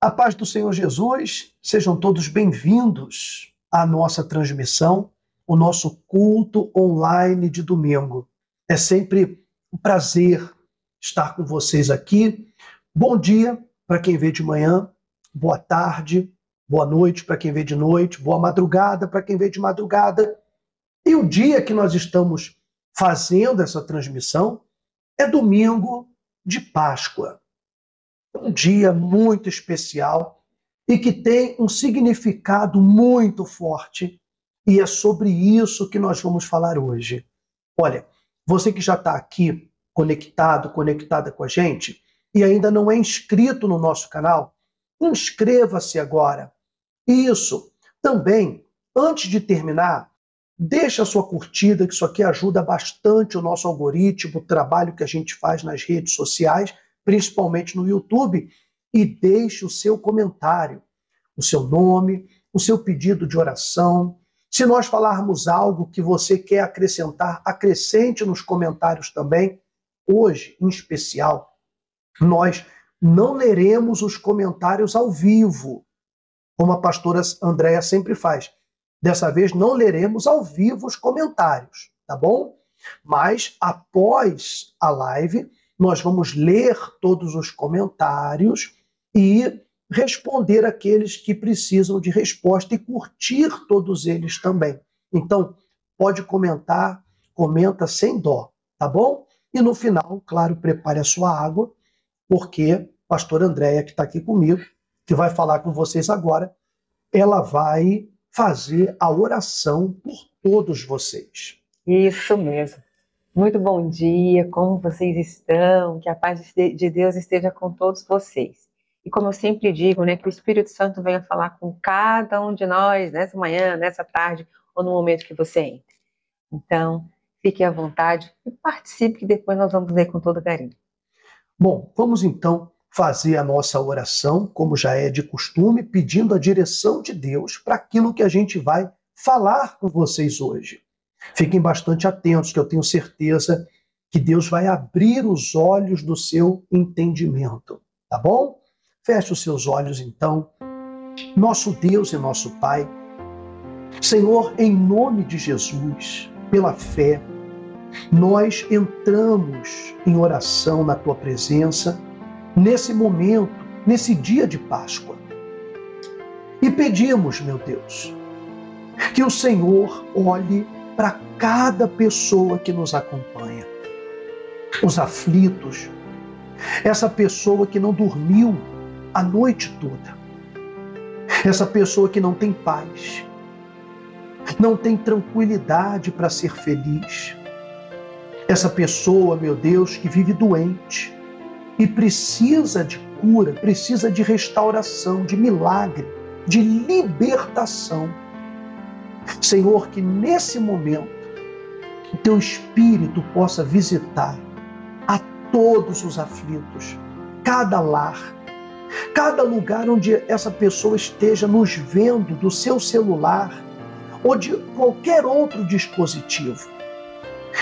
A paz do Senhor Jesus, sejam todos bem-vindos à nossa transmissão, o nosso culto online de domingo. É sempre um prazer estar com vocês aqui. Bom dia para quem vê de manhã, boa tarde, boa noite para quem vê de noite, boa madrugada para quem vê de madrugada. E o dia que nós estamos fazendo essa transmissão é domingo de Páscoa. Um dia muito especial e que tem um significado muito forte, e é sobre isso que nós vamos falar hoje. Olha, você que já está aqui conectado, conectada com a gente e ainda não é inscrito no nosso canal, inscreva-se agora. Isso também, antes de terminar, deixa a sua curtida, que isso aqui ajuda bastante o nosso algoritmo, o trabalho que a gente faz nas redes sociais, principalmente no YouTube, e deixe o seu comentário, o seu nome, o seu pedido de oração. Se nós falarmos algo que você quer acrescentar, acrescente nos comentários também. Hoje, em especial, nós não leremos os comentários ao vivo, como a pastora Andréia sempre faz. Dessa vez não leremos ao vivo os comentários, tá bom? Mas após a live, nós vamos ler todos os comentários e responder aqueles que precisam de resposta e curtir todos eles também. Então, pode comentar, comenta sem dó, tá bom? E no final, claro, prepare a sua água, porque a pastora Andréia, que está aqui comigo, que vai falar com vocês agora, ela vai fazer a oração por todos vocês. Isso mesmo. Muito bom dia, como vocês estão? Que a paz de Deus esteja com todos vocês. E como eu sempre digo, né, que o Espírito Santo venha falar com cada um de nós nessa manhã, nessa tarde ou no momento que você entre. Então, fique à vontade e participe, que depois nós vamos ler com todo carinho. Bom, vamos então fazer a nossa oração, como já é de costume, pedindo a direção de Deus para aquilo que a gente vai falar com vocês hoje. Fiquem bastante atentos, que eu tenho certeza que Deus vai abrir os olhos do seu entendimento, tá bom? Feche os seus olhos, então. Nosso Deus e nosso Pai, Senhor, em nome de Jesus, pela fé, nós entramos em oração na Tua presença, nesse momento, nesse dia de Páscoa. E pedimos, meu Deus, que o Senhor olhe para cada pessoa que nos acompanha. Os aflitos, essa pessoa que não dormiu a noite toda, essa pessoa que não tem paz, não tem tranquilidade para ser feliz, essa pessoa, meu Deus, que vive doente e precisa de cura, precisa de restauração, de milagre, de libertação. Senhor, que nesse momento o Teu Espírito possa visitar a todos os aflitos, cada lar, cada lugar onde essa pessoa esteja nos vendo do seu celular ou de qualquer outro dispositivo.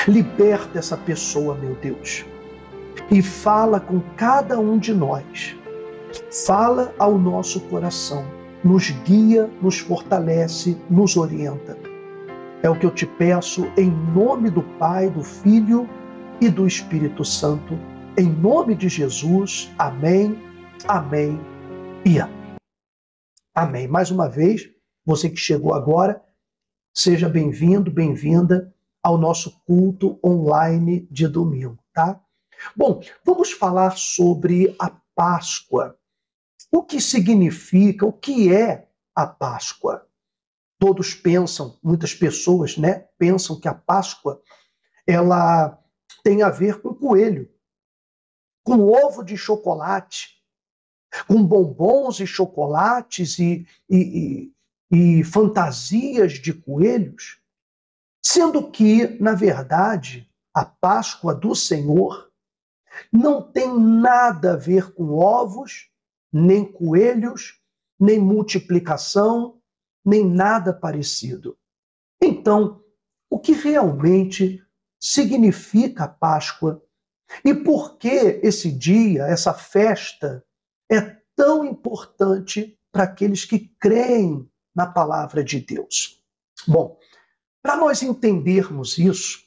Liberta essa pessoa, meu Deus, e fala com cada um de nós. Fala ao nosso coração. Nos guia, nos fortalece, nos orienta. É o que eu te peço em nome do Pai, do Filho e do Espírito Santo. Em nome de Jesus. Amém, amém e amém. Amém. Mais uma vez, você que chegou agora, seja bem-vindo, bem-vinda ao nosso culto online de domingo, tá? Bom, vamos falar sobre a Páscoa. O que significa, o que é a Páscoa? Todos pensam, muitas pessoas, né, pensam que a Páscoa ela tem a ver com coelho, com ovo de chocolate, com bombons e chocolates e fantasias de coelhos, sendo que, na verdade, a Páscoa do Senhor não tem nada a ver com ovos, nem coelhos, nem multiplicação, nem nada parecido. Então, o que realmente significa a Páscoa e por que esse dia, essa festa, é tão importante para aqueles que creem na palavra de Deus. Bom, para nós entendermos isso,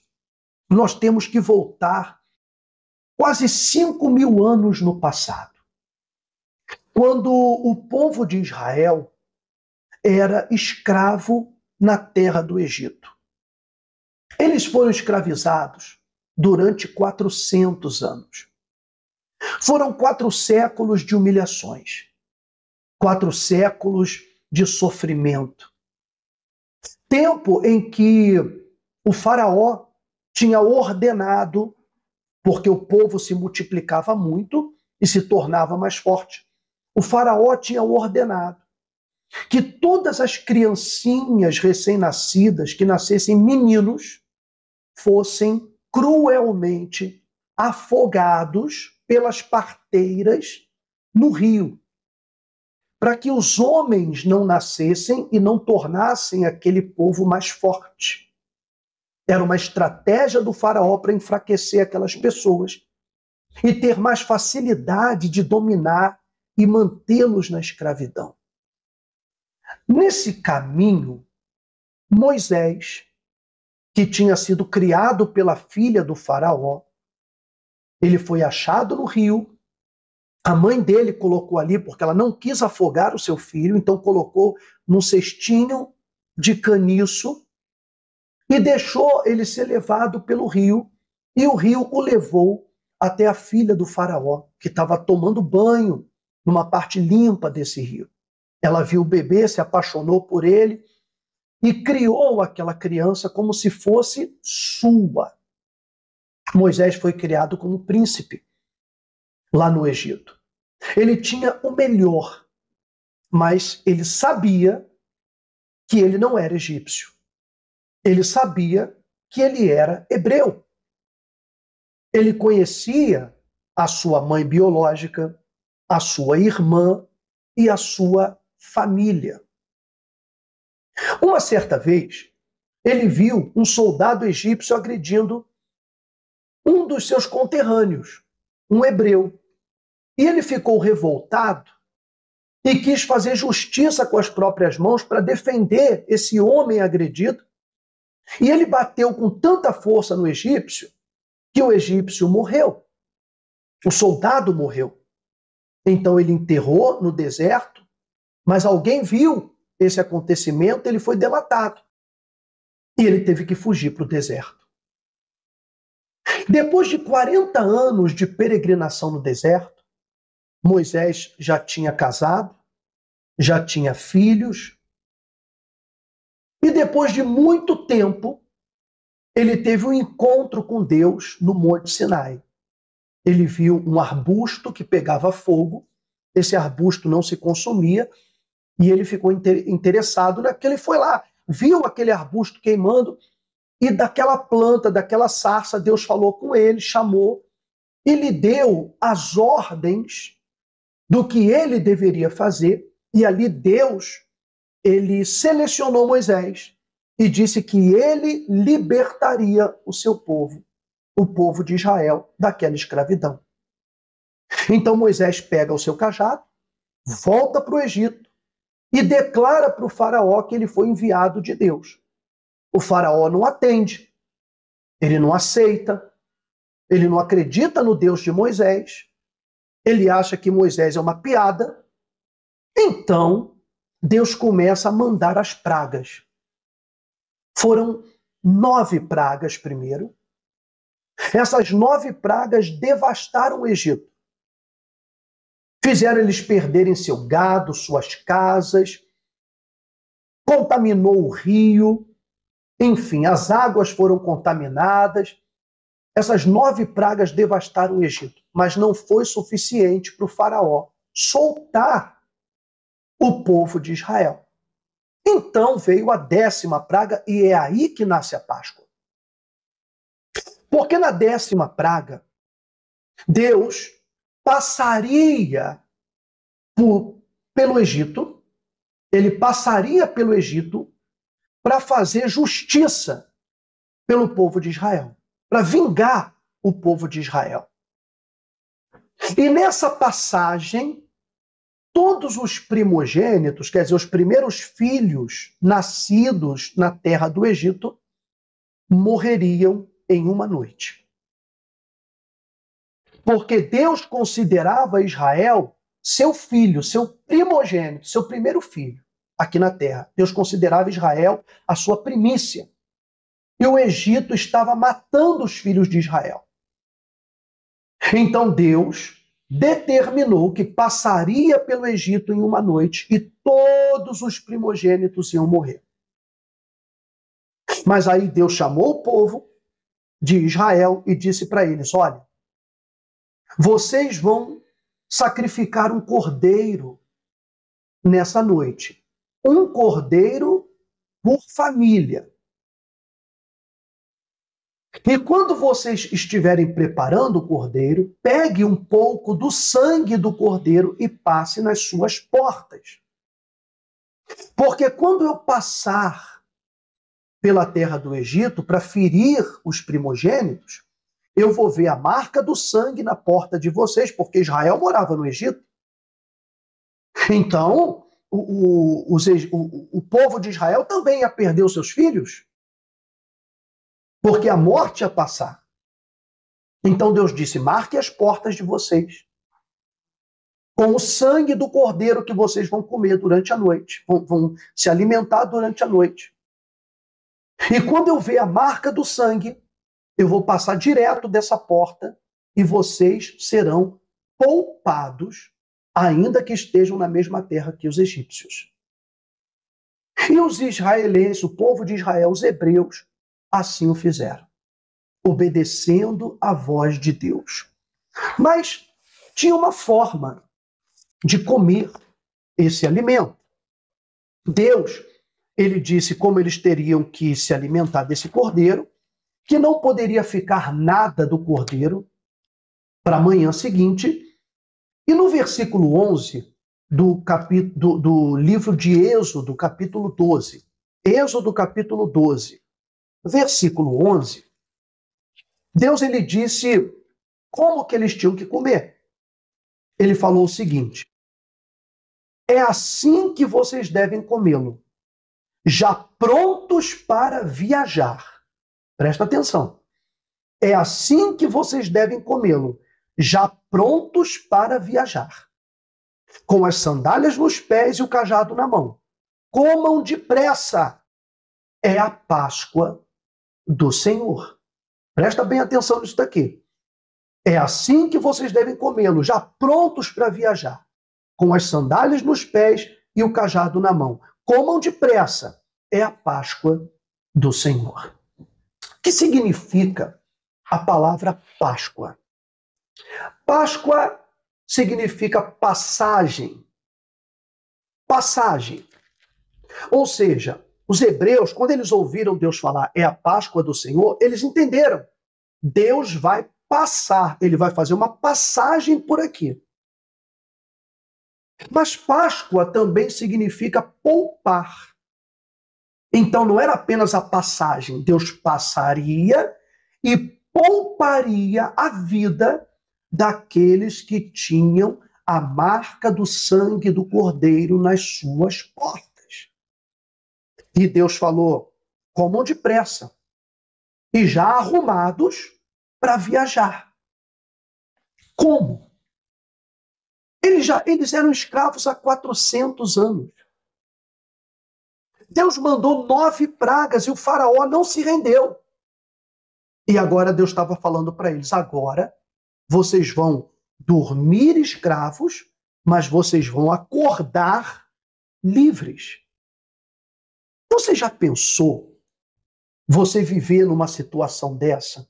nós temos que voltar quase 5.000 anos no passado, quando o povo de Israel era escravo na terra do Egito. Eles foram escravizados durante 400 anos. Foram 4 séculos de humilhações, 4 séculos de sofrimento. Tempo em que o faraó tinha ordenado, porque o povo se multiplicava muito e se tornava mais forte, o faraó tinha ordenado que todas as criancinhas recém-nascidas, que nascessem meninos, fossem cruelmente afogados pelas parteiras no rio, para que os homens não nascessem e não tornassem aquele povo mais forte. Era uma estratégia do faraó para enfraquecer aquelas pessoas e ter mais facilidade de dominar e mantê-los na escravidão. Nesse caminho, Moisés, que tinha sido criado pela filha do faraó, ele foi achado no rio. A mãe dele colocou ali porque ela não quis afogar o seu filho, então colocou num cestinho de caniço e deixou ele ser levado pelo rio, e o rio o levou até a filha do faraó, que estava tomando banho numa parte limpa desse rio. Ela viu o bebê, se apaixonou por ele e criou aquela criança como se fosse sua. Moisés foi criado como príncipe lá no Egito. Ele tinha o melhor, mas ele sabia que ele não era egípcio. Ele sabia que ele era hebreu. Ele conhecia a sua mãe biológica, a sua irmã e a sua família. Uma certa vez, ele viu um soldado egípcio agredindo um dos seus conterrâneos, um hebreu. E ele ficou revoltado e quis fazer justiça com as próprias mãos para defender esse homem agredido. E ele bateu com tanta força no egípcio que o egípcio morreu. O soldado morreu. Então ele enterrou no deserto, mas alguém viu esse acontecimento, ele foi delatado. E ele teve que fugir para o deserto. Depois de 40 anos de peregrinação no deserto, Moisés já tinha casado, já tinha filhos, e depois de muito tempo, ele teve um encontro com Deus no Monte Sinai. Ele viu um arbusto que pegava fogo, esse arbusto não se consumia, e ele ficou interessado naquilo, ele foi lá, viu aquele arbusto queimando, e daquela planta, daquela sarça, Deus falou com ele, chamou, e lhe deu as ordens do que ele deveria fazer, e ali Deus, ele selecionou Moisés e disse que ele libertaria o seu povo, o povo de Israel, daquela escravidão. Então Moisés pega o seu cajado, volta para o Egito e declara para o faraó que ele foi enviado de Deus. O faraó não atende, ele não aceita, ele não acredita no Deus de Moisés, ele acha que Moisés é uma piada. Então, Deus começa a mandar as pragas. Foram 9 pragas primeiro. Essas 9 pragas devastaram o Egito. Fizeram eles perderem seu gado, suas casas, contaminou o rio, enfim, as águas foram contaminadas. Essas 9 pragas devastaram o Egito, mas não foi suficiente para o faraó soltar o povo de Israel. Então veio a 10ª praga e é aí que nasce a Páscoa. Porque na 10ª praga, Deus passaria pelo Egito, ele passaria pelo Egito para fazer justiça pelo povo de Israel, para vingar o povo de Israel. E nessa passagem, todos os primogênitos, quer dizer, os primeiros filhos nascidos na terra do Egito, morreriam em uma noite. Porque Deus considerava Israel seu filho, seu primogênito, seu primeiro filho aqui na terra. Deus considerava Israel a sua primícia. E o Egito estava matando os filhos de Israel. Então Deus determinou que passaria pelo Egito em uma noite e todos os primogênitos iam morrer. Mas aí Deus chamou o povo de Israel e disse para eles: olha, vocês vão sacrificar um cordeiro nessa noite. Um cordeiro por família. E quando vocês estiverem preparando o cordeiro, pegue um pouco do sangue do cordeiro e passe nas suas portas. Porque quando eu passar pela terra do Egito para ferir os primogênitos, eu vou ver a marca do sangue na porta de vocês, porque Israel morava no Egito. Então, o povo de Israel também ia perder os seus filhos, porque a morte ia passar. Então Deus disse: marque as portas de vocês com o sangue do cordeiro que vocês vão comer durante a noite, vão se alimentar durante a noite. E quando eu ver a marca do sangue, eu vou passar direto dessa porta e vocês serão poupados, ainda que estejam na mesma terra que os egípcios. E os israelenses, o povo de Israel, os hebreus, assim o fizeram, obedecendo à voz de Deus. Mas tinha uma forma de comer esse alimento. Deus, ele disse como eles teriam que se alimentar desse cordeiro, que não poderia ficar nada do cordeiro para a manhã seguinte. E no versículo 11 do livro de Êxodo, capítulo 12, Êxodo capítulo 12, versículo 11, Deus ele disse como que eles tinham que comer. Ele falou o seguinte: é assim que vocês devem comê-lo, já prontos para viajar. Presta atenção. É assim que vocês devem comê-lo, já prontos para viajar, com as sandálias nos pés e o cajado na mão. Comam depressa. É a Páscoa do Senhor. Presta bem atenção nisso daqui. É assim que vocês devem comê-lo, já prontos para viajar, com as sandálias nos pés e o cajado na mão. Comam depressa. É a Páscoa do Senhor. O que significa a palavra Páscoa? Páscoa significa passagem. Passagem. Ou seja, os hebreus, quando eles ouviram Deus falar é a Páscoa do Senhor, eles entenderam. Deus vai passar, ele vai fazer uma passagem por aqui. Mas Páscoa também significa poupar. Então não era apenas a passagem, Deus passaria e pouparia a vida daqueles que tinham a marca do sangue do cordeiro nas suas portas. E Deus falou: comam depressa e já arrumados para viajar. Como? Eles eram escravos há 400 anos. Deus mandou 9 pragas e o faraó não se rendeu. E agora Deus estava falando para eles: agora vocês vão dormir escravos, mas vocês vão acordar livres. Você já pensou você viver numa situação dessa,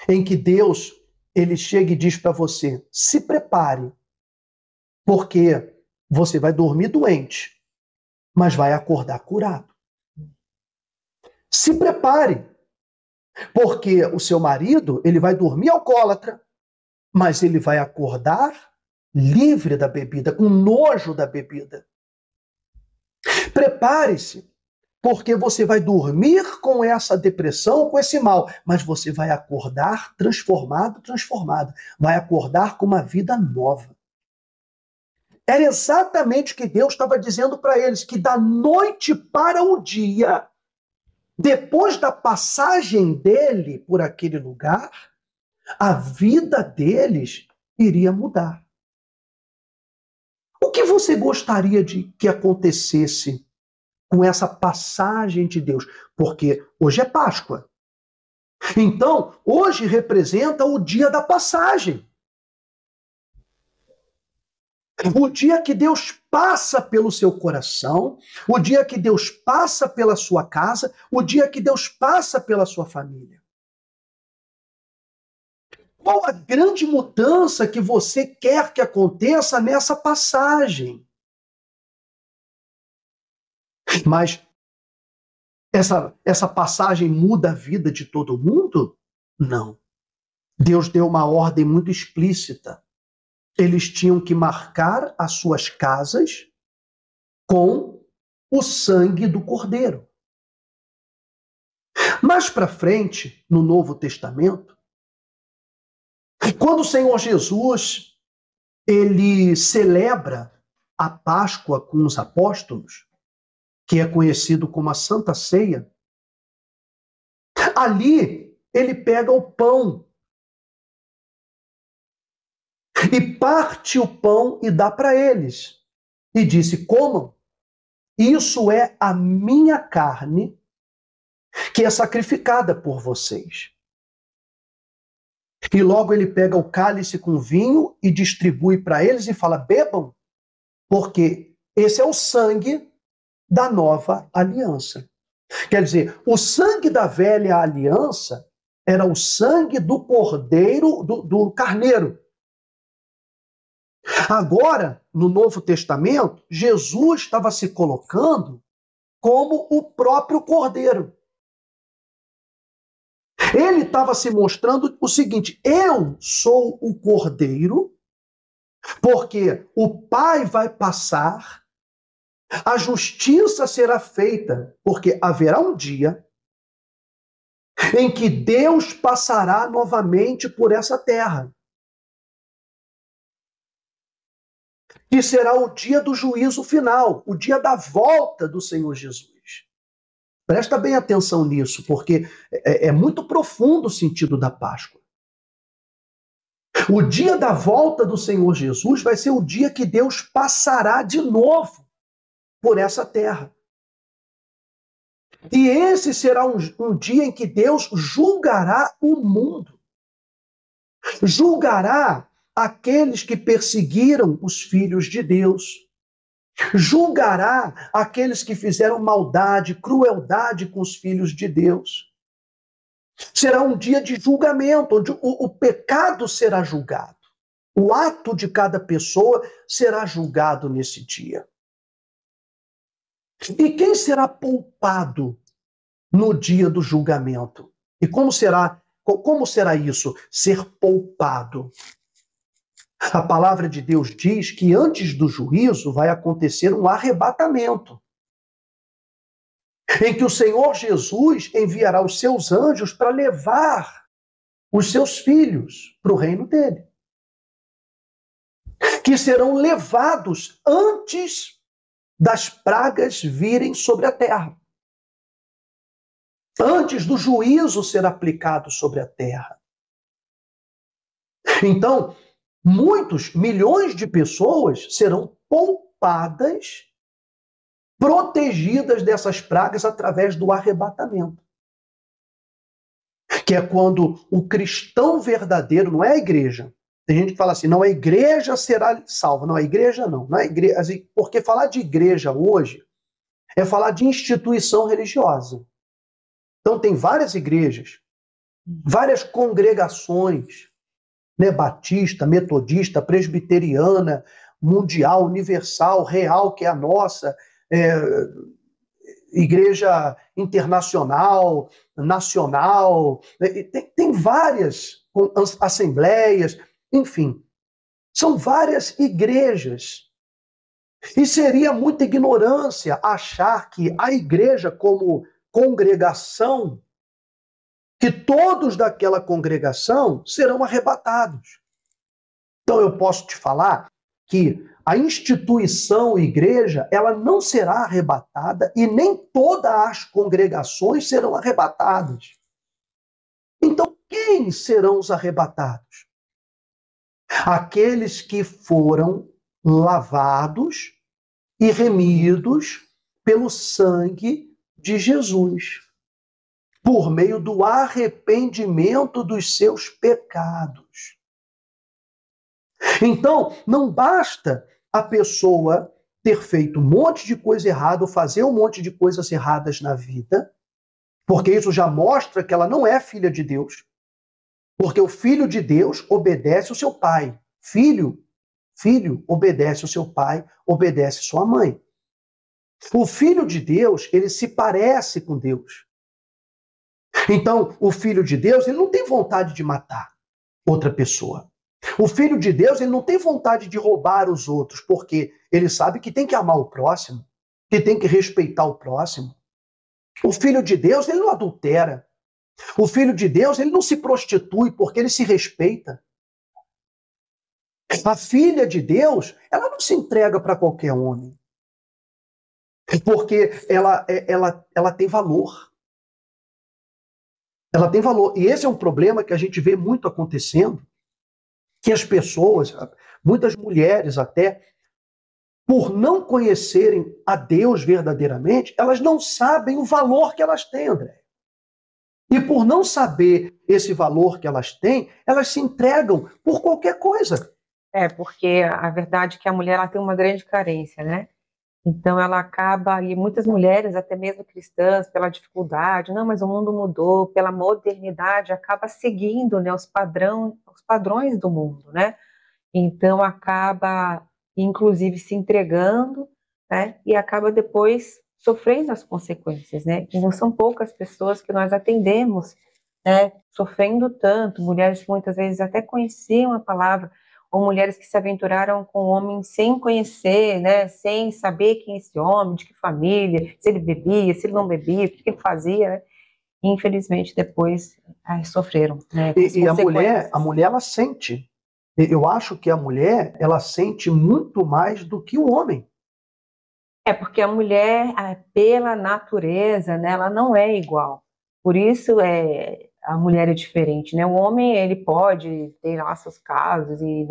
em que Deus ele chega e diz para você: se prepare, porque você vai dormir doente, mas vai acordar curado. Se prepare, porque o seu marido ele vai dormir alcoólatra, mas ele vai acordar livre da bebida, com nojo da bebida. Prepare-se, porque você vai dormir com essa depressão, com esse mal, mas você vai acordar transformado, transformada. Vai acordar com uma vida nova. Era exatamente o que Deus estava dizendo para eles, que da noite para o dia, depois da passagem dele por aquele lugar, a vida deles iria mudar. O que você gostaria de que acontecesse com essa passagem de Deus? Porque hoje é Páscoa. Então, hoje representa o dia da passagem. O dia que Deus passa pelo seu coração, o dia que Deus passa pela sua casa, o dia que Deus passa pela sua família. Qual a grande mudança que você quer que aconteça nessa passagem? Mas essa passagem muda a vida de todo mundo? Não. Deus deu uma ordem muito explícita. Eles tinham que marcar as suas casas com o sangue do Cordeiro. Mais para frente, no Novo Testamento, quando o Senhor Jesus ele celebra a Páscoa com os apóstolos, que é conhecido como a Santa Ceia, ali ele pega o pão e parte o pão e dá para eles. E disse: comam, isso é a minha carne que é sacrificada por vocês. E logo ele pega o cálice com vinho e distribui para eles e fala: bebam, porque esse é o sangue da nova aliança. Quer dizer, o sangue da velha aliança era o sangue do cordeiro, do carneiro. Agora, no Novo Testamento, Jesus estava se colocando como o próprio cordeiro. Ele estava se mostrando o seguinte: eu sou o cordeiro, porque o Pai vai passar, a justiça será feita, porque haverá um dia em que Deus passará novamente por essa terra. Que será o dia do juízo final, o dia da volta do Senhor Jesus. Presta bem atenção nisso, porque é muito profundo o sentido da Páscoa. O dia da volta do Senhor Jesus vai ser o dia que Deus passará de novo por essa terra. E esse será um dia em que Deus julgará o mundo. Julgará aqueles que perseguiram os filhos de Deus. Julgará aqueles que fizeram maldade, crueldade com os filhos de Deus. Será um dia de julgamento, onde o pecado será julgado. O ato de cada pessoa será julgado nesse dia. E quem será poupado no dia do julgamento? E como será isso, ser poupado? A palavra de Deus diz que antes do juízo vai acontecer um arrebatamento, em que o Senhor Jesus enviará os seus anjos para levar os seus filhos para o reino dele, que serão levados antes das pragas virem sobre a terra, antes do juízo ser aplicado sobre a terra. Então, milhões de pessoas serão poupadas, protegidas dessas pragas através do arrebatamento. Que é quando o cristão verdadeiro, não é a igreja. Tem gente que fala assim: não, a igreja será salva. Não, a igreja não. Não é a igreja, porque falar de igreja hoje é falar de instituição religiosa. Então tem várias igrejas, várias congregações, né, batista, metodista, presbiteriana, mundial, universal, real, que é a nossa, igreja internacional, nacional, tem várias assembleias, enfim, são várias igrejas. E seria muita ignorância achar que a igreja como congregação, que todos daquela congregação serão arrebatados. Então eu posso te falar que a instituição igreja, ela não será arrebatada e nem todas as congregações serão arrebatadas. Então, quem serão os arrebatados? Aqueles que foram lavados e remidos pelo sangue de Jesus, por meio do arrependimento dos seus pecados. Então, não basta a pessoa ter feito um monte de coisa errada ou fazer um monte de coisas erradas na vida, porque isso já mostra que ela não é filha de Deus. Porque o filho de Deus obedece o seu pai. Filho obedece o seu pai, obedece sua mãe. O filho de Deus, ele se parece com Deus. Então, o filho de Deus, ele não tem vontade de matar outra pessoa. O filho de Deus, ele não tem vontade de roubar os outros, porque ele sabe que tem que amar o próximo, que tem que respeitar o próximo. O filho de Deus, ele não adultera. O filho de Deus, ele não se prostitui, porque ele se respeita. A filha de Deus, ela não se entrega para qualquer homem, porque ela tem valor. Ela tem valor. E esse é um problema que a gente vê muito acontecendo, que as pessoas, muitas mulheres até, por não conhecerem a Deus verdadeiramente, elas não sabem o valor que elas têm, André. E por não saber esse valor que elas têm, elas se entregam por qualquer coisa. Porque a verdade é que a mulher ela tem uma grande carência, né? Então ela acaba, e muitas mulheres, até mesmo cristãs, pela dificuldade, não, mas o mundo mudou, pela modernidade, acaba seguindo, né, os padrões do mundo, né? Então acaba, inclusive, se entregando, né? E acaba depois sofrendo as consequências, né? E não são poucas pessoas que nós atendemos, né? Sofrendo tanto, mulheres que muitas vezes até conheciam a palavra, ou mulheres que se aventuraram com homens sem conhecer, né, sem saber quem é esse homem, de que família, se ele bebia, se ele não bebia, o que ele fazia, né? E, infelizmente, depois sofreram, né, com as E consequências. a mulher, ela sente. Eu acho que a mulher, ela sente muito mais do que o homem. Porque a mulher, pela natureza, né, ela não é igual. Por isso a mulher é diferente, né? O homem, ele pode ter lá seus casos e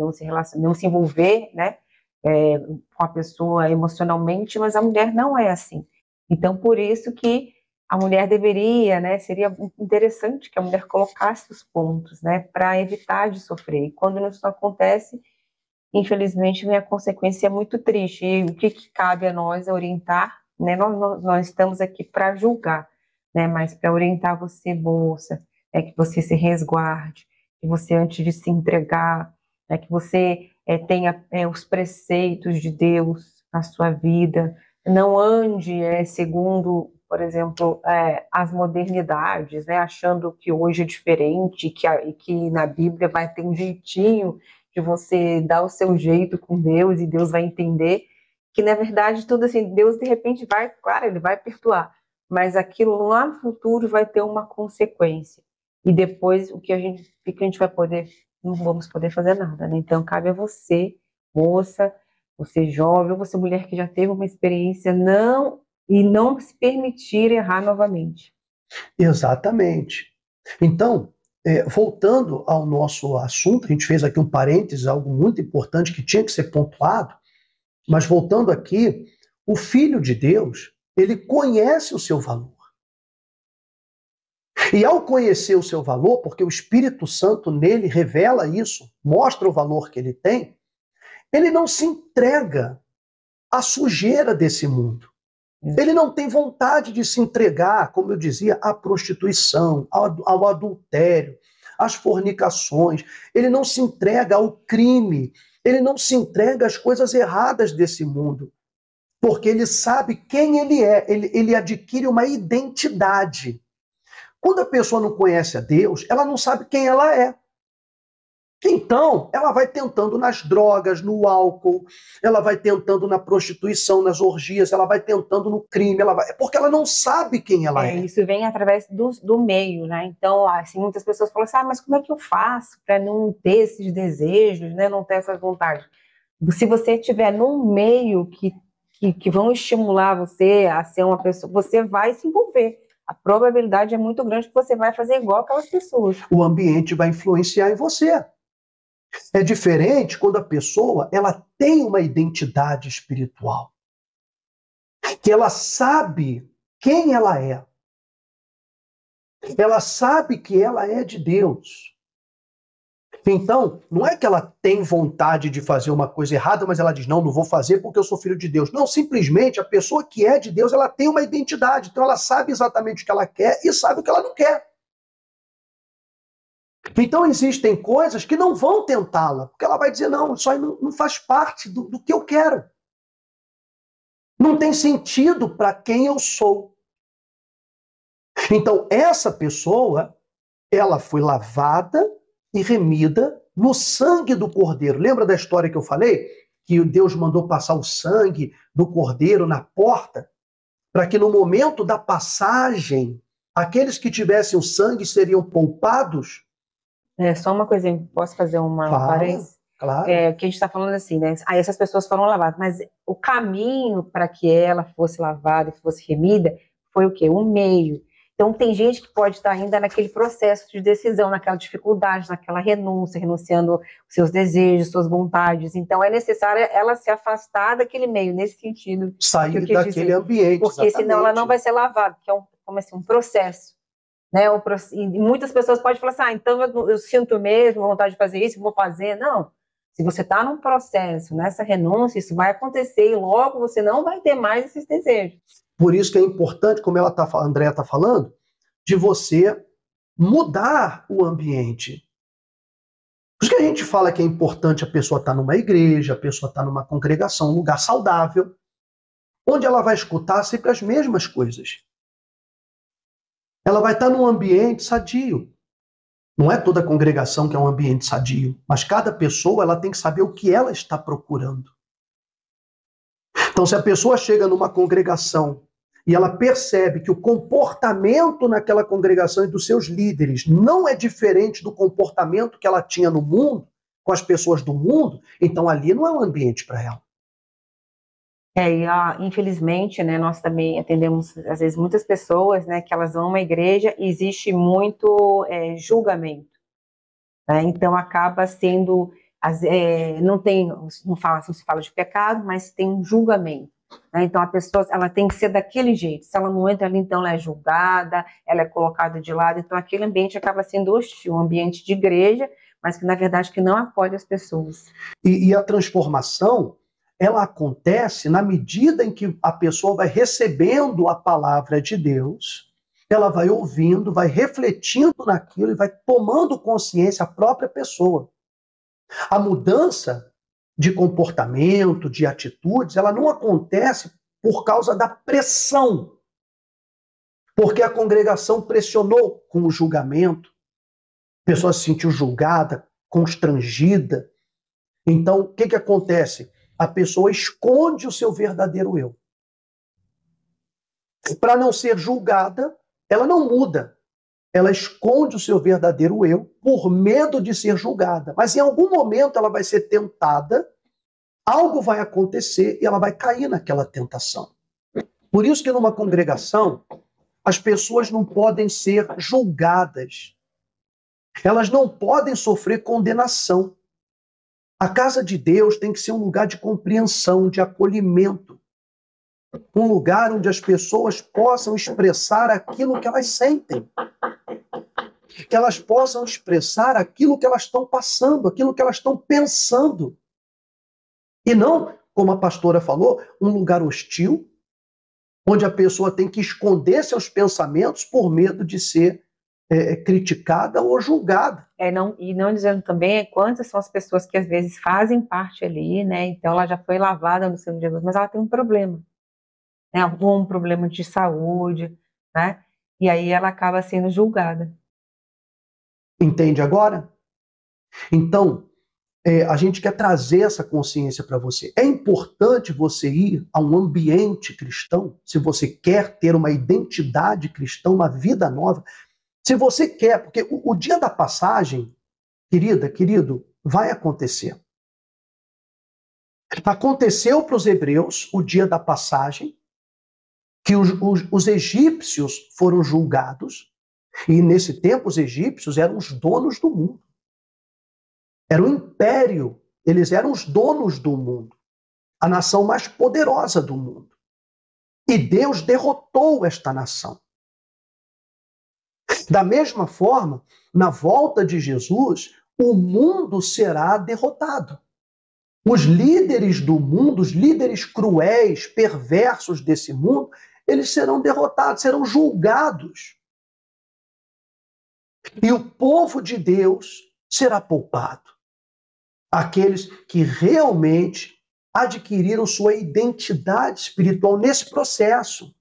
não se envolver, né, com a pessoa emocionalmente, mas a mulher não é assim. Então, por isso que a mulher deveria, né, seria interessante que a mulher colocasse os pontos, né, para evitar de sofrer. E quando isso não acontece, infelizmente, vem a consequência muito triste. E o que cabe a nós é orientar, né? Nós estamos aqui para julgar, né? Mas para orientar você, moça, que você se resguarde, que você, antes de se entregar, que você tenha os preceitos de Deus na sua vida, não ande segundo, por exemplo, as modernidades, né? Achando que hoje é diferente e que na Bíblia vai ter um jeitinho de você dar o seu jeito com Deus e Deus vai entender que, na verdade, tudo assim, Deus de repente vai, claro, ele vai perdoar, mas aquilo lá no futuro vai ter uma consequência. E depois o que a gente vai poder, não vamos poder fazer nada, né? Então cabe a você, moça, você jovem, ou você mulher que já teve uma experiência, não se permitir errar novamente. Exatamente. Então, voltando ao nosso assunto, a gente fez aqui um parênteses, algo muito importante que tinha que ser pontuado, mas voltando aqui, o Filho de Deus, ele conhece o seu valor. E ao conhecer o seu valor, porque o Espírito Santo nele revela isso, mostra o valor que ele tem, ele não se entrega à sujeira desse mundo. Ele não tem vontade de se entregar, como eu dizia, à prostituição, ao adultério, às fornicações. Ele não se entrega ao crime. Ele não se entrega às coisas erradas desse mundo. Porque ele sabe quem ele é. Ele adquire uma identidade. Quando a pessoa não conhece a Deus, ela não sabe quem ela é. Então, ela vai tentando nas drogas, no álcool, ela vai tentando na prostituição, nas orgias, ela vai tentando no crime, porque ela não sabe quem ela é. Isso vem através do meio, né? Então, assim, muitas pessoas falam assim, mas como é que eu faço para não ter esses desejos, né? Não ter essas vontades? Se você estiver num meio que vão estimular você a ser uma pessoa, você vai se envolver. A probabilidade é muito grande que você vai fazer igual aquelas pessoas. O ambiente vai influenciar em você. É diferente quando a pessoa ela tem uma identidade espiritual, que ela sabe quem ela é. Ela sabe que ela é de Deus. Então, não é que ela tem vontade de fazer uma coisa errada, mas ela diz, não, não vou fazer porque eu sou filho de Deus. Não, simplesmente a pessoa que é de Deus, ela tem uma identidade. Então, ela sabe exatamente o que ela quer e sabe o que ela não quer. Então, existem coisas que não vão tentá-la, porque ela vai dizer, não, isso aí não faz parte do que eu quero. Não tem sentido para quem eu sou. Então, essa pessoa, ela foi lavada e remida no sangue do Cordeiro. Lembra da história que eu falei? Que Deus mandou passar o sangue do Cordeiro na porta, para que no momento da passagem, aqueles que tivessem o sangue seriam poupados? Só uma coisinha, posso fazer uma Fala, parênteses? claro. Que a gente está falando assim, né? Aí essas pessoas foram lavadas, mas o caminho para que ela fosse lavada e fosse remida foi o quê? O meio. Então tem gente que pode estar ainda naquele processo de decisão, naquela dificuldade, naquela renúncia, renunciando aos seus desejos, suas vontades. Então é necessário ela se afastar daquele meio, nesse sentido que eu Sair quis daquele dizer. ambiente, Porque senão ela não exatamente. vai ser lavada, que é como assim, um processo. Né? E muitas pessoas podem falar assim, então eu sinto mesmo vontade de fazer isso, vou fazer. Não. Se você está num processo, nessa renúncia, isso vai acontecer e logo você não vai ter mais esses desejos. Por isso que é importante, como a Andréa está falando, de você mudar o ambiente. Por isso que a gente fala que é importante a pessoa estar numa igreja, a pessoa estar numa congregação, um lugar saudável, onde ela vai escutar sempre as mesmas coisas. Ela vai estar num ambiente sadio. Não é toda congregação que é um ambiente sadio, mas cada pessoa ela tem que saber o que ela está procurando. Então, se a pessoa chega numa congregação e ela percebe que o comportamento naquela congregação e dos seus líderes não é diferente do comportamento que ela tinha no mundo, com as pessoas do mundo, então ali não é um ambiente para ela. Infelizmente, né, nós também atendemos, às vezes, muitas pessoas, né, que elas vão a uma igreja e existe muito julgamento, né, então acaba sendo, não se fala de pecado, mas tem um julgamento, né, então a pessoa, ela tem que ser daquele jeito, se ela não entra ali, então ela é julgada, ela é colocada de lado, então aquele ambiente acaba sendo hostil, um ambiente de igreja, mas que na verdade que não acolhe as pessoas. E a transformação, ela acontece na medida em que a pessoa vai recebendo a palavra de Deus, ela vai ouvindo, vai refletindo naquilo e vai tomando consciência a própria pessoa. A mudança de comportamento, de atitudes, ela não acontece por causa da pressão, porque a congregação pressionou com o julgamento, a pessoa se sentiu julgada, constrangida. Então, o que acontece? A pessoa esconde o seu verdadeiro eu. Para não ser julgada, ela não muda. Ela esconde o seu verdadeiro eu por medo de ser julgada. Mas em algum momento ela vai ser tentada, algo vai acontecer e ela vai cair naquela tentação. Por isso que numa congregação, as pessoas não podem ser julgadas. Elas não podem sofrer condenação. A casa de Deus tem que ser um lugar de compreensão, de acolhimento. Um lugar onde as pessoas possam expressar aquilo que elas sentem. Que elas possam expressar aquilo que elas estão passando, aquilo que elas estão pensando. E não, como a pastora falou, um lugar hostil, onde a pessoa tem que esconder seus pensamentos por medo de ser criticada ou julgada. E não dizendo também quantas são as pessoas que às vezes fazem parte ali, né? Então ela já foi lavada no Senhor de Jesus, mas ela tem um problema, né? Um problema de saúde, né? E aí ela acaba sendo julgada. Entende agora? Então, a gente quer trazer essa consciência para você. É importante você ir a um ambiente cristão, se você quer ter uma identidade cristã, uma vida nova. Se você quer, porque o dia da passagem, querida, querido, vai acontecer. Aconteceu para os hebreus o dia da passagem, que os egípcios foram julgados, e nesse tempo os egípcios eram os donos do mundo. Era o império, eles eram os donos do mundo, a nação mais poderosa do mundo. E Deus derrotou esta nação. Da mesma forma, na volta de Jesus, o mundo será derrotado. Os líderes do mundo, os líderes cruéis, perversos desse mundo, eles serão derrotados, serão julgados. E o povo de Deus será poupado. Aqueles que realmente adquiriram sua identidade espiritual nesse processo.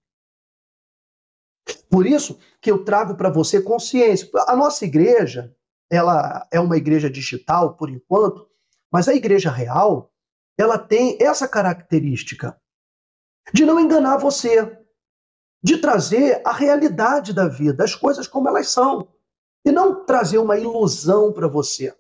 Por isso que eu trago para você consciência. A nossa igreja, ela é uma igreja digital, por enquanto, mas a igreja real, ela tem essa característica de não enganar você, de trazer a realidade da vida, as coisas como elas são, e não trazer uma ilusão para você,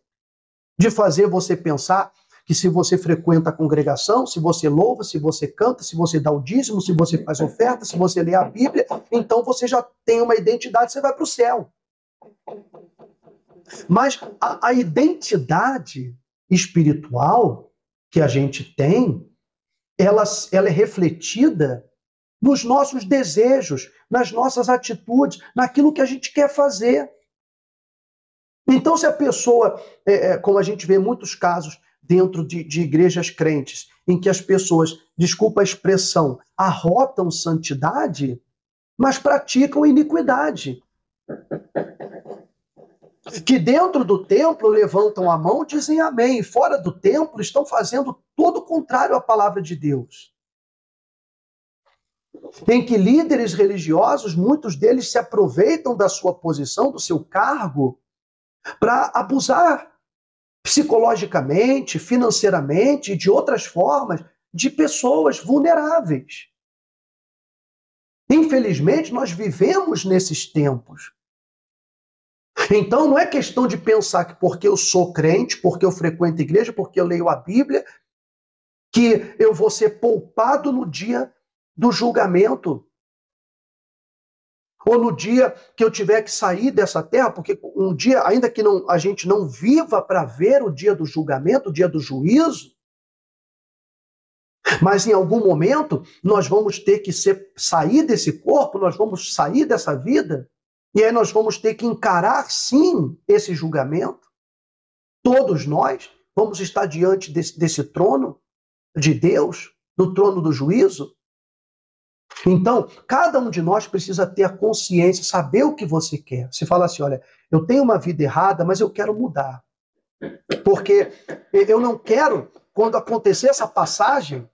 de fazer você pensar que se você frequenta a congregação, se você louva, se você canta, se você dá o dízimo, se você faz oferta, se você lê a Bíblia, então você já tem uma identidade, você vai para o céu. Mas a identidade espiritual que a gente tem, ela é refletida nos nossos desejos, nas nossas atitudes, naquilo que a gente quer fazer. Então, se a pessoa, como a gente vê muitos casos dentro de igrejas crentes, em que as pessoas, desculpa a expressão, arrotam santidade, mas praticam iniquidade. Que dentro do templo levantam a mão e dizem amém, e fora do templo estão fazendo todo o contrário à palavra de Deus. Em que líderes religiosos, muitos deles se aproveitam da sua posição, do seu cargo, para abusar psicologicamente, financeiramente e de outras formas de pessoas vulneráveis. Infelizmente, nós vivemos nesses tempos. Então, não é questão de pensar que porque eu sou crente, porque eu frequento a igreja, porque eu leio a Bíblia, que eu vou ser poupado no dia do julgamento. Ou no dia que eu tiver que sair dessa terra, porque um dia, ainda que a gente não viva para ver o dia do julgamento, o dia do juízo, mas em algum momento nós vamos ter que sair desse corpo, nós vamos sair dessa vida, e aí nós vamos ter que encarar, sim, esse julgamento. Todos nós vamos estar diante desse trono de Deus, do trono do juízo. Então, cada um de nós precisa ter a consciência, saber o que você quer. Você fala assim, olha, eu tenho uma vida errada, mas eu quero mudar. Porque eu não quero, quando acontecer essa passagem,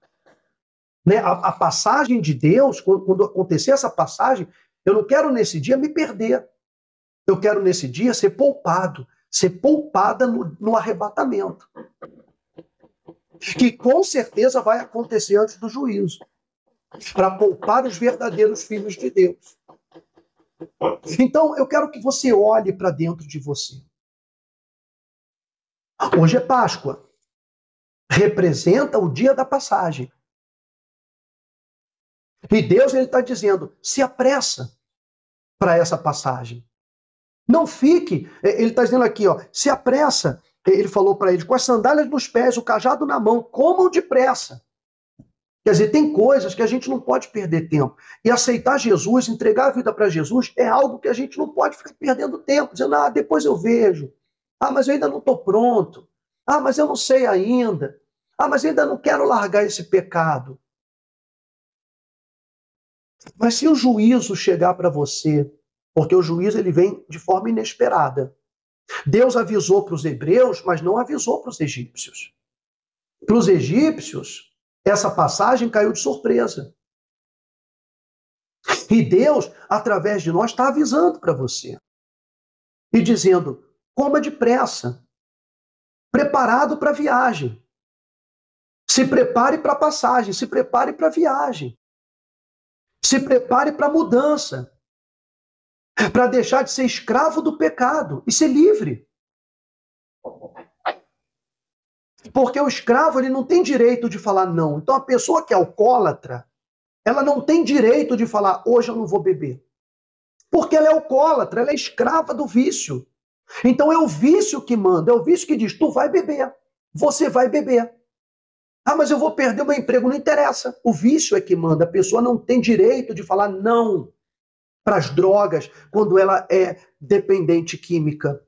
né, a passagem de Deus, quando acontecer essa passagem, eu não quero nesse dia me perder. Eu quero nesse dia ser poupado, ser poupada no arrebatamento. Que com certeza vai acontecer antes do juízo. Para poupar os verdadeiros filhos de Deus. Então, eu quero que você olhe para dentro de você. Hoje é Páscoa. Representa o dia da passagem. E Deus está dizendo, se apressa para essa passagem. Não fique, ele está dizendo aqui, ó, se apressa. Ele falou para eles, com as sandálias nos pés, o cajado na mão, comam depressa. Quer dizer, tem coisas que a gente não pode perder tempo. E aceitar Jesus, entregar a vida para Jesus, é algo que a gente não pode ficar perdendo tempo, dizendo, depois eu vejo. Mas eu ainda não estou pronto. Mas eu não sei ainda. Mas eu ainda não quero largar esse pecado. Mas se o juízo chegar para você, porque o juízo ele vem de forma inesperada. Deus avisou para os hebreus, mas não avisou para os egípcios. Para os egípcios, essa passagem caiu de surpresa. E Deus, através de nós, está avisando para você. E dizendo, coma depressa. Preparado para a viagem. Se prepare para a passagem, se prepare para a viagem. Se prepare para a mudança. Para deixar de ser escravo do pecado e ser livre. Porque o escravo, ele não tem direito de falar não. Então a pessoa que é alcoólatra, ela não tem direito de falar, hoje eu não vou beber. Porque ela é alcoólatra, ela é escrava do vício. Então é o vício que manda, é o vício que diz, tu vai beber, você vai beber. Ah, mas eu vou perder o meu emprego, não interessa. O vício é que manda, a pessoa não tem direito de falar não para as drogas quando ela é dependente química.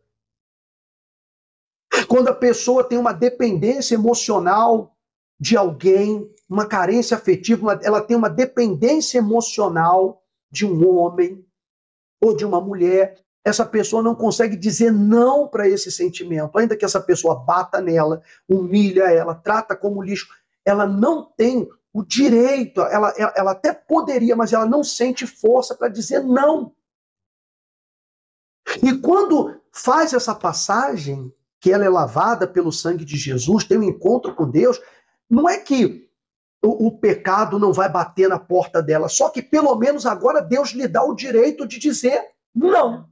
Quando a pessoa tem uma dependência emocional de alguém, uma carência afetiva, ela tem uma dependência emocional de um homem ou de uma mulher, essa pessoa não consegue dizer não para esse sentimento, ainda que essa pessoa bata nela, humilha ela, trata como lixo, ela não tem o direito, ela até poderia, mas ela não sente força para dizer não. E quando faz essa passagem, que ela é lavada pelo sangue de Jesus, tem um encontro com Deus, não é que o pecado não vai bater na porta dela, só que pelo menos agora Deus lhe dá o direito de dizer não.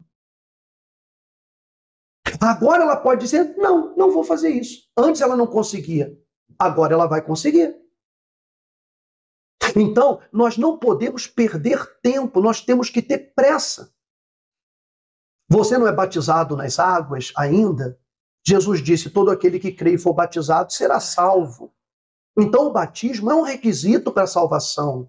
Agora ela pode dizer, não, não vou fazer isso. Antes ela não conseguia, agora ela vai conseguir. Então, nós não podemos perder tempo, nós temos que ter pressa. Você não é batizado nas águas ainda? Jesus disse, todo aquele que crê e for batizado será salvo. Então o batismo é um requisito para a salvação.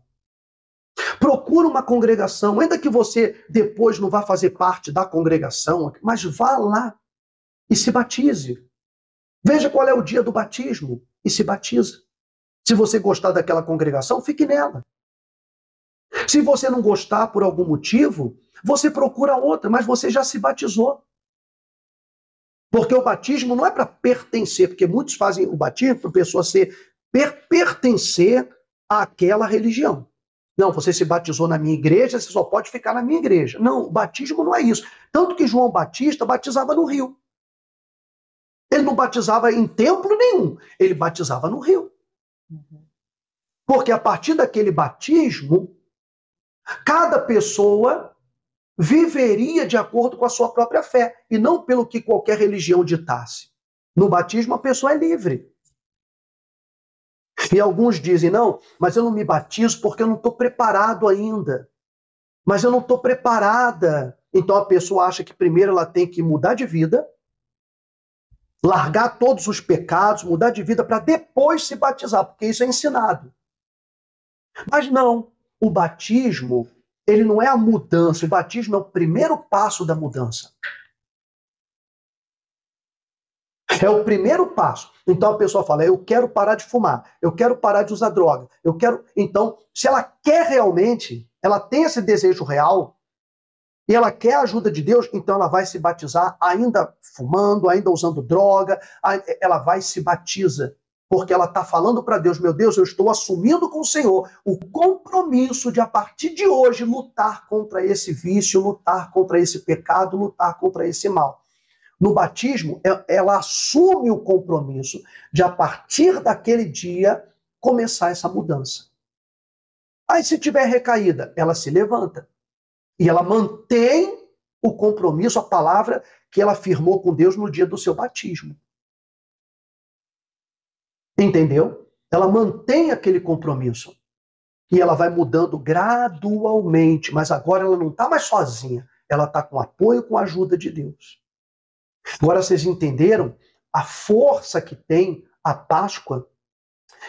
Procura uma congregação, ainda que você depois não vá fazer parte da congregação, mas vá lá e se batize. Veja qual é o dia do batismo e se batiza. Se você gostar daquela congregação, fique nela. Se você não gostar por algum motivo, você procura outra, mas você já se batizou. Porque o batismo não é para pertencer, porque muitos fazem o batismo para a pessoa pertencer àquela religião. Não, você se batizou na minha igreja, você só pode ficar na minha igreja. Não, o batismo não é isso. Tanto que João Batista batizava no rio. Ele não batizava em templo nenhum, ele batizava no rio. Porque a partir daquele batismo, cada pessoa viveria de acordo com a sua própria fé, e não pelo que qualquer religião ditasse. No batismo, a pessoa é livre. E alguns dizem, não, mas eu não me batizo porque eu não estou preparado ainda. Mas eu não estou preparada. Então a pessoa acha que primeiro ela tem que mudar de vida, largar todos os pecados, mudar de vida para depois se batizar, porque isso é ensinado. Mas não, o batismo, ele não é a mudança, o batismo é o primeiro passo da mudança. É o primeiro passo. Então a pessoa fala, eu quero parar de fumar, eu quero parar de usar droga, eu quero... Então, se ela quer realmente, ela tem esse desejo real, e ela quer a ajuda de Deus, então ela vai se batizar ainda fumando, ainda usando droga, ela vai e se batiza, porque ela está falando para Deus, meu Deus, eu estou assumindo com o Senhor o compromisso de, a partir de hoje, lutar contra esse vício, lutar contra esse pecado, lutar contra esse mal. No batismo, ela assume o compromisso de, a partir daquele dia, começar essa mudança. Aí, se tiver recaída, ela se levanta. E ela mantém o compromisso, a palavra que ela firmou com Deus no dia do seu batismo. Entendeu? Ela mantém aquele compromisso. E ela vai mudando gradualmente, mas agora ela não está mais sozinha. Ela está com apoio, com a ajuda de Deus. Agora vocês entenderam a força que tem a Páscoa?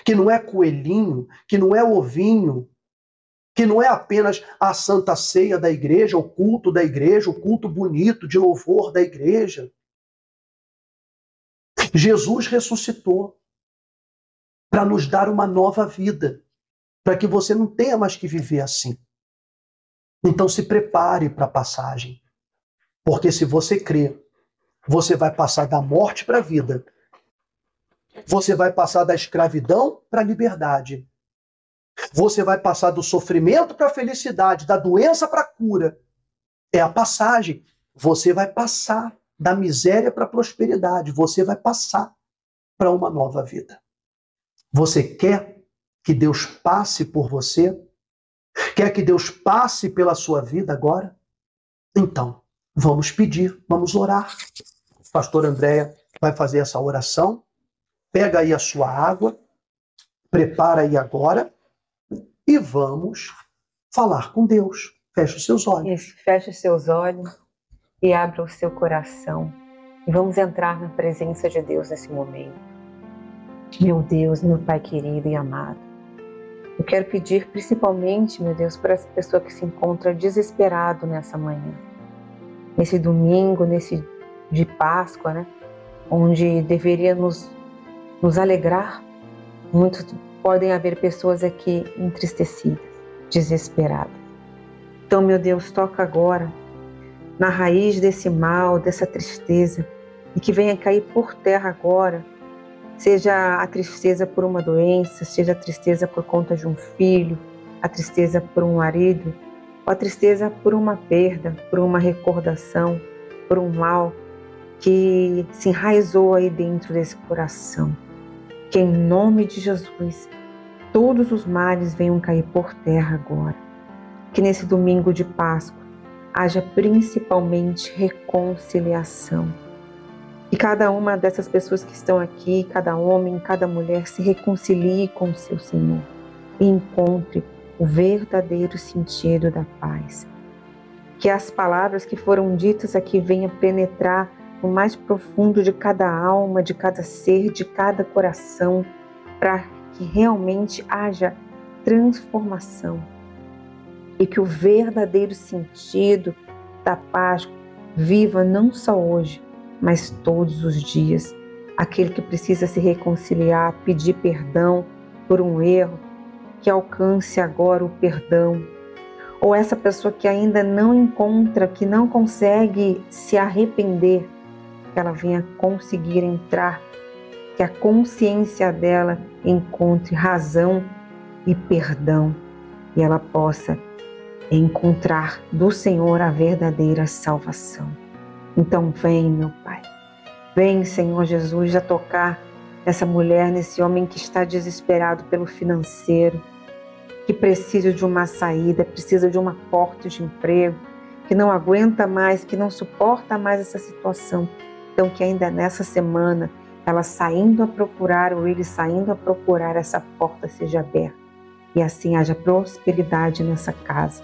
Que não é coelhinho, que não é ovinho, que não é apenas a santa ceia da igreja, o culto da igreja, o culto bonito de louvor da igreja. Jesus ressuscitou para nos dar uma nova vida, para que você não tenha mais que viver assim. Então se prepare para a passagem, porque se você crer, você vai passar da morte para a vida. Você vai passar da escravidão para a liberdade. Você vai passar do sofrimento para a felicidade, da doença para a cura. É a passagem. Você vai passar da miséria para a prosperidade. Você vai passar para uma nova vida. Você quer que Deus passe por você? Quer que Deus passe pela sua vida agora? Então, vamos pedir, vamos orar. O pastor Andréa vai fazer essa oração, pega aí a sua água, prepara aí agora e vamos falar com Deus. Feche os seus olhos. Isso, feche os seus olhos e abra o seu coração. E vamos entrar na presença de Deus nesse momento. Meu Deus, meu Pai querido e amado, eu quero pedir principalmente, meu Deus, para essa pessoa que se encontra desesperado nessa manhã, nesse domingo, nesse de Páscoa, né? Onde deveria nos alegrar. Muitos podem haver pessoas aqui entristecidas, desesperadas. Então, meu Deus, toca agora na raiz desse mal, dessa tristeza, e que venha cair por terra agora, seja a tristeza por uma doença, seja a tristeza por conta de um filho, a tristeza por um marido, ou a tristeza por uma perda, por uma recordação, por um mal que se enraizou aí dentro desse coração. Que em nome de Jesus, todos os males venham cair por terra agora. Que nesse domingo de Páscoa haja principalmente reconciliação. Que cada uma dessas pessoas que estão aqui, cada homem, cada mulher, se reconcilie com o seu Senhor e encontre o verdadeiro sentido da paz. Que as palavras que foram ditas aqui venham penetrar no mais profundo de cada alma, de cada ser, de cada coração, para que realmente haja transformação. E que o verdadeiro sentido da Páscoa viva não só hoje, mas todos os dias. Aquele que precisa se reconciliar, pedir perdão por um erro, que alcance agora o perdão. Ou essa pessoa que ainda não encontra, que não consegue se arrepender, que ela venha conseguir entrar, que a consciência dela encontre razão e perdão, e ela possa encontrar do Senhor a verdadeira salvação. Então vem, meu Pai, vem, Senhor Jesus, a tocar essa mulher, nesse homem que está desesperado pelo financeiro, que precisa de uma saída, precisa de uma porta de emprego, que não aguenta mais, que não suporta mais essa situação. Então que ainda nessa semana, ela saindo a procurar, ou ele saindo a procurar, essa porta seja aberta. E assim haja prosperidade nessa casa.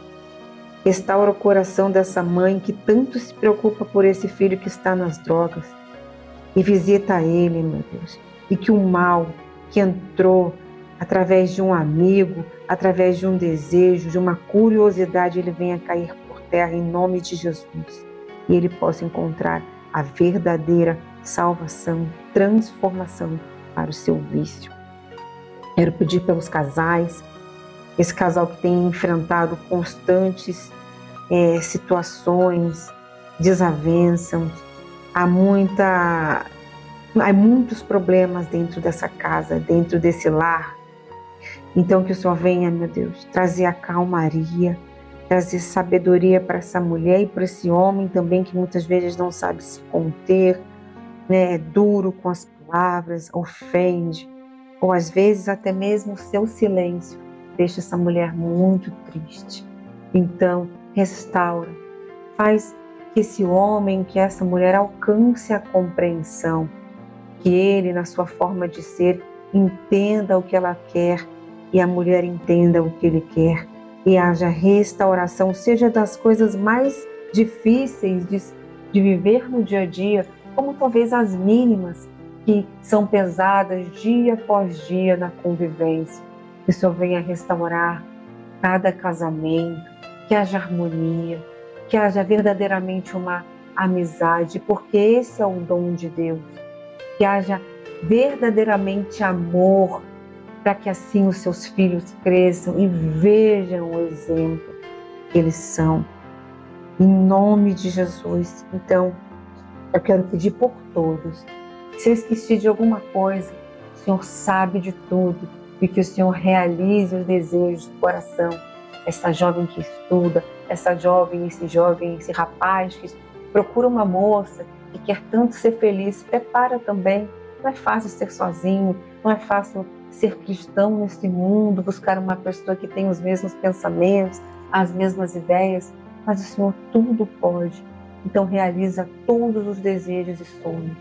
Restaura o coração dessa mãe que tanto se preocupa por esse filho que está nas drogas. E visita ele, meu Deus. E que o mal que entrou através de um amigo, através de um desejo, de uma curiosidade, ele venha cair por terra em nome de Jesus. E ele possa encontrar a verdadeira salvação, transformação para o seu vício. Quero pedir pelos casais, esse casal que tem enfrentado constantes situações, desavenças, há muitos problemas dentro dessa casa, dentro desse lar. Então que o Senhor venha, meu Deus, trazer a calmaria, trazer sabedoria para essa mulher e para esse homem também, que muitas vezes não sabe se conter, né? É duro com as palavras, ofende, ou às vezes até mesmo o seu silêncio deixa essa mulher muito triste. Então, restaura, faz que esse homem, que essa mulher alcance a compreensão, que ele, na sua forma de ser, entenda o que ela quer e a mulher entenda o que ele quer, e haja restauração, seja das coisas mais difíceis de viver no dia a dia, como talvez as mínimas, que são pesadas dia após dia na convivência. Que o Senhor venha restaurar cada casamento, que haja harmonia, que haja verdadeiramente uma amizade, porque esse é o dom de Deus. Que haja verdadeiramente amor, para que assim os seus filhos cresçam e vejam o exemplo que eles são. Em nome de Jesus. Então, eu quero pedir por todos. Se eu esqueci de alguma coisa, o Senhor sabe de tudo, e que o Senhor realize os desejos do coração. Essa jovem que estuda, essa jovem, esse rapaz que procura uma moça que quer tanto ser feliz, prepara também. Não é fácil ser sozinho, não é fácil ser cristão nesse mundo, buscar uma pessoa que tem os mesmos pensamentos, as mesmas ideias, mas o Senhor tudo pode. Então realiza todos os desejos e sonhos.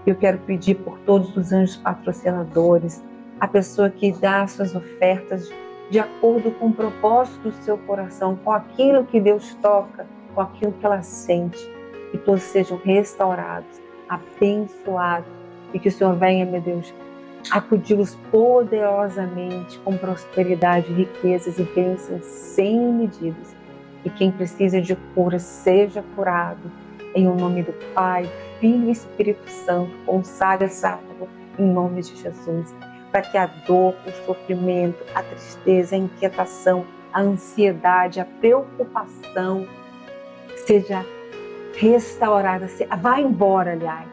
Eu quero pedir por todos os anjos patrocinadores, a pessoa que dá suas ofertas de acordo com o propósito do seu coração, com aquilo que Deus toca, com aquilo que ela sente, que todos sejam restaurados, abençoados, e que o Senhor venha, meu Deus, acudi-los poderosamente com prosperidade, riquezas e bênçãos sem medidas. E quem precisa de cura seja curado. Em o nome do Pai, Filho e Espírito Santo, consagra essa água em nome de Jesus, para que a dor, o sofrimento, a tristeza, a inquietação, a ansiedade, a preocupação seja restaurada, vá embora, aliás,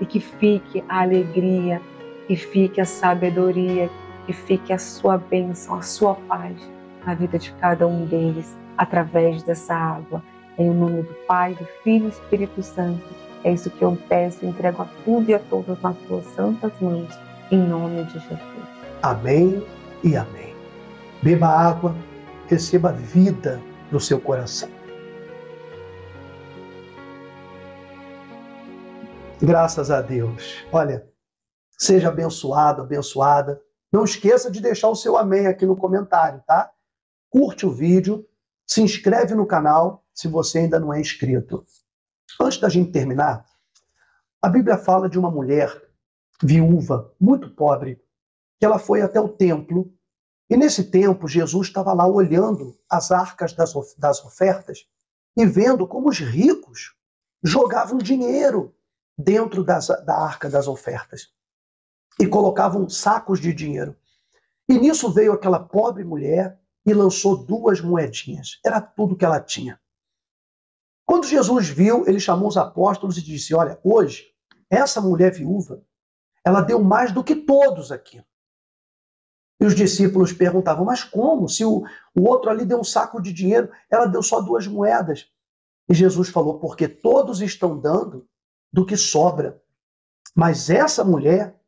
e que fique a alegria, que fique a sabedoria, que fique a sua bênção, a sua paz na vida de cada um deles, através dessa água. Em nome do Pai, do Filho e do Espírito Santo. É isso que eu peço e entrego a tudo e a todos nas tuas santas mãos, em nome de Jesus. Amém e amém. Beba água, receba vida no seu coração. Graças a Deus. Olha, seja abençoado, abençoada. Não esqueça de deixar o seu amém aqui no comentário, tá? Curte o vídeo, se inscreve no canal se você ainda não é inscrito. Antes da gente terminar, a Bíblia fala de uma mulher viúva, muito pobre, que ela foi até o templo, e nesse tempo Jesus estava lá olhando as arcas das ofertas e vendo como os ricos jogavam dinheiro dentro da arca das ofertas e colocavam sacos de dinheiro. E nisso veio aquela pobre mulher e lançou 2 moedinhas. Era tudo que ela tinha. Quando Jesus viu, ele chamou os apóstolos e disse: olha, hoje, essa mulher viúva, ela deu mais do que todos aqui. E os discípulos perguntavam: mas como? Se o outro ali deu um saco de dinheiro, ela deu só 2 moedas. E Jesus falou: porque todos estão dando do que sobra. Mas essa mulher,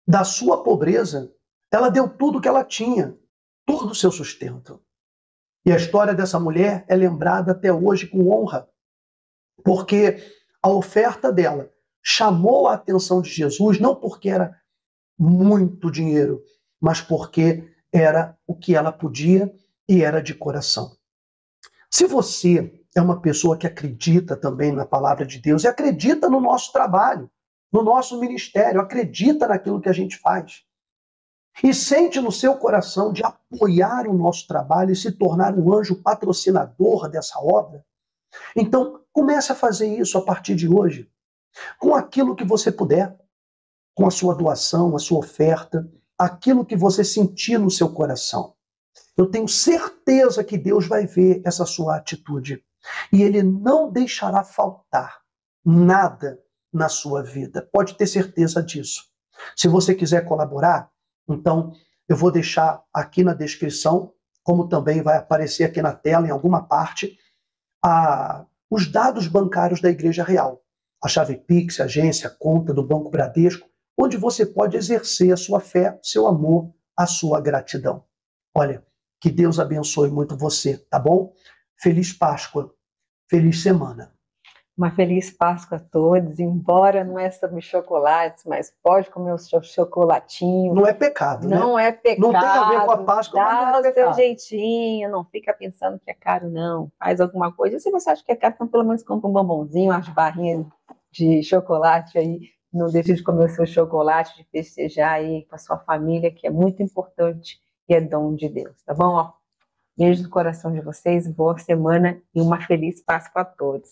da sua pobreza, ela deu tudo que ela tinha, todo o seu sustento. E a história dessa mulher é lembrada até hoje com honra, porque a oferta dela chamou a atenção de Jesus, não porque era muito dinheiro, mas porque era o que ela podia e era de coração. Se você é uma pessoa que acredita também na palavra de Deus e acredita no nosso trabalho, no nosso ministério, acredita naquilo que a gente faz, e sente no seu coração de apoiar o nosso trabalho e se tornar um anjo patrocinador dessa obra, então comece a fazer isso a partir de hoje, com aquilo que você puder, com a sua doação, a sua oferta, aquilo que você sentir no seu coração. Eu tenho certeza que Deus vai ver essa sua atitude e Ele não deixará faltar nada na sua vida. Pode ter certeza disso. Se você quiser colaborar, então eu vou deixar aqui na descrição, como também vai aparecer aqui na tela em alguma parte, os dados bancários da Igreja Real. A chave Pix, agência, conta do Banco Bradesco, onde você pode exercer a sua fé, seu amor, a sua gratidão. Olha, que Deus abençoe muito você, tá bom? Feliz Páscoa, feliz semana. Uma feliz Páscoa a todos, embora não é sobre chocolates, mas pode comer o seu chocolatinho. Não é pecado, né? Não é pecado. Não tem a ver com a Páscoa, mas não é dá o pecado. seu jeitinho, não fica pensando que é caro, não. Faz alguma coisa. E se você acha que é caro, então pelo menos compra um bombonzinho, umas barrinhas de chocolate aí. Não deixe de comer o seu chocolate, de festejar aí com a sua família, que é muito importante e é dom de Deus, tá bom? Ó, beijo no coração de vocês, boa semana e uma feliz Páscoa a todos.